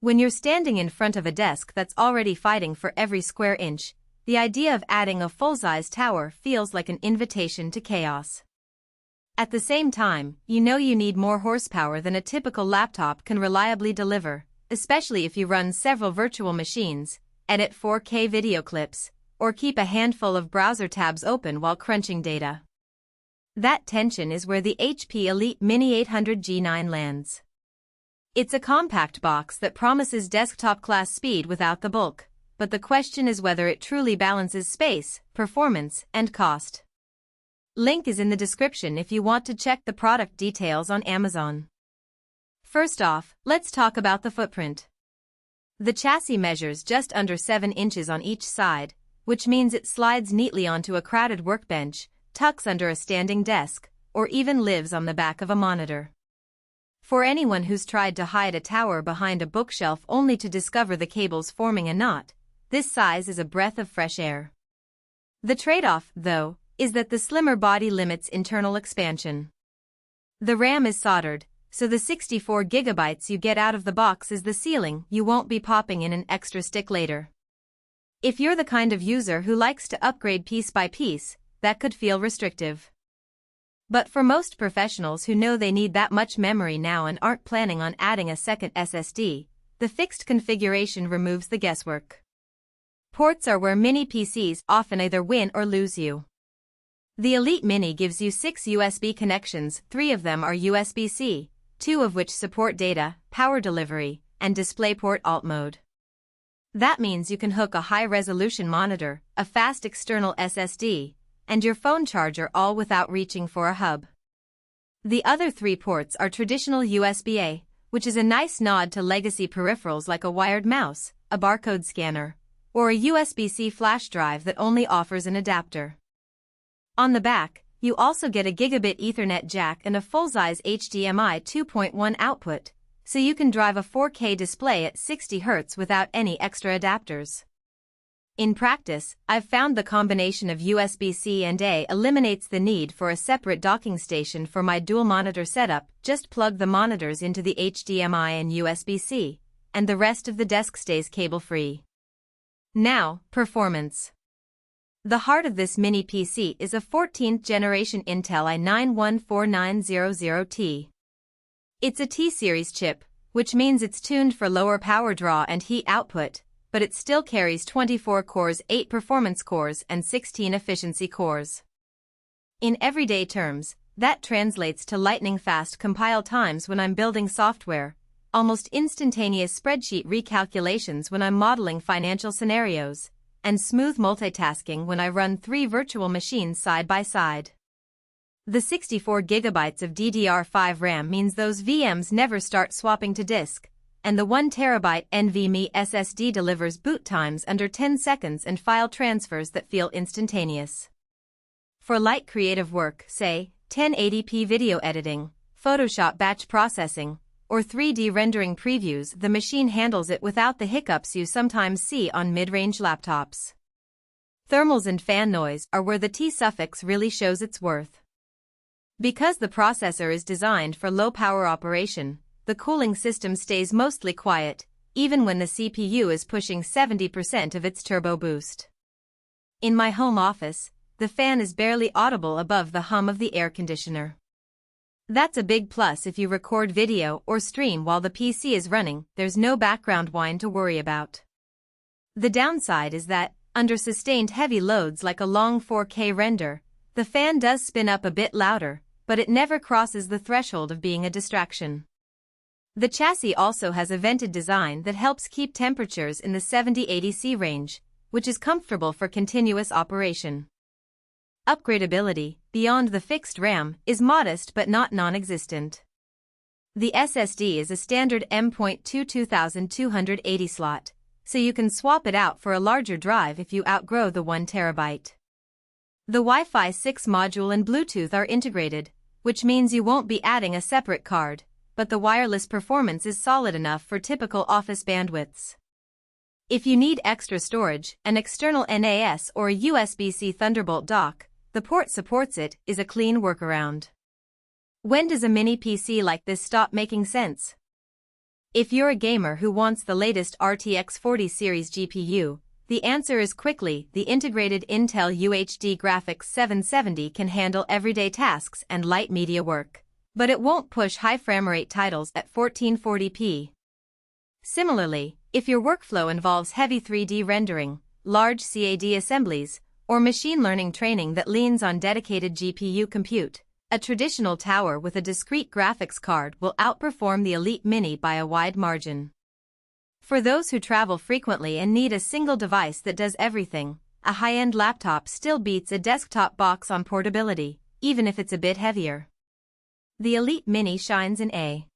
When you're standing in front of a desk that's already fighting for every square inch, the idea of adding a full-size tower feels like an invitation to chaos. At the same time, you know you need more horsepower than a typical laptop can reliably deliver, especially if you run several virtual machines, edit 4K video clips, or keep a handful of browser tabs open while crunching data. That tension is where the HP Elite Mini 800G9 lands. It's a compact box that promises desktop-class speed without the bulk, but the question is whether it truly balances space, performance, and cost. Link is in the description if you want to check the product details on Amazon. First off, let's talk about the footprint. The chassis measures just under 7 inches on each side, which means it slides neatly onto a crowded workbench, tucks under a standing desk, or even lives on the back of a monitor. For anyone who's tried to hide a tower behind a bookshelf only to discover the cables forming a knot, this size is a breath of fresh air. The trade-off, though, is that the slimmer body limits internal expansion. The RAM is soldered, so the 64 gigabytes you get out of the box is the ceiling. You won't be popping in an extra stick later. If you're the kind of user who likes to upgrade piece by piece, that could feel restrictive. But for most professionals who know they need that much memory now and aren't planning on adding a second SSD, the fixed configuration removes the guesswork. Ports are where mini PCs often either win or lose you. The Elite Mini gives you 6 USB connections, 3 of them are USB-C, 2 of which support data, power delivery, and DisplayPort Alt mode. That means you can hook a high-resolution monitor, a fast external SSD, and your phone charger all without reaching for a hub. The other 3 ports are traditional USB-A, which is a nice nod to legacy peripherals like a wired mouse, a barcode scanner, or a USB-C flash drive that only offers an adapter. On the back, you also get a gigabit Ethernet jack and a full-size HDMI 2.1 output, so you can drive a 4K display at 60 Hz without any extra adapters. In practice, I've found the combination of USB-C and A eliminates the need for a separate docking station for my dual-monitor setup. Just plug the monitors into the HDMI and USB-C, and the rest of the desk stays cable-free. Now, performance. The heart of this mini PC is a 14th generation Intel i9-14900T. It's a T-series chip, which means it's tuned for lower power draw and heat output, but it still carries 24 cores, 8 performance cores, and 16 efficiency cores. In everyday terms, that translates to lightning-fast compile times when I'm building software, almost instantaneous spreadsheet recalculations when I'm modeling financial scenarios, and smooth multitasking when I run 3 virtual machines side by side. The 64 gigabytes of DDR5 RAM means those VMs never start swapping to disk, and the 1 terabyte NVMe SSD delivers boot times under 10 seconds and file transfers that feel instantaneous. For light creative work, say, 1080p video editing, Photoshop batch processing, or 3D rendering previews, the machine handles it without the hiccups you sometimes see on mid-range laptops. Thermals and fan noise are where the T suffix really shows its worth. Because the processor is designed for low-power operation, the cooling system stays mostly quiet, even when the CPU is pushing 70% of its turbo boost. In my home office, the fan is barely audible above the hum of the air conditioner. That's a big plus if you record video or stream while the PC is running. There's no background whine to worry about. The downside is that, under sustained heavy loads like a long 4K render, the fan does spin up a bit louder, but it never crosses the threshold of being a distraction. The chassis also has a vented design that helps keep temperatures in the 70-80 C range, which is comfortable for continuous operation. Upgradability, beyond the fixed RAM, is modest but not non-existent. The SSD is a standard M.2 2280 slot, so you can swap it out for a larger drive if you outgrow the 1 terabyte. The Wi-Fi 6 module and Bluetooth are integrated, which means you won't be adding a separate card, but the wireless performance is solid enough for typical office bandwidths. If you need extra storage, an external NAS or a USB-C Thunderbolt dock, the port supports it, is a clean workaround. When does a mini PC like this stop making sense? If you're a gamer who wants the latest RTX 40 series GPU, the answer is quickly. The integrated Intel UHD Graphics 770 can handle everyday tasks and light media work, but it won't push high frame rate titles at 1440p. Similarly, if your workflow involves heavy 3D rendering, large CAD assemblies, or machine learning training that leans on dedicated GPU compute, a traditional tower with a discrete graphics card will outperform the Elite Mini by a wide margin. For those who travel frequently and need a single device that does everything, a high-end laptop still beats a desktop box on portability, even if it's a bit heavier. The Elite Mini shines in A.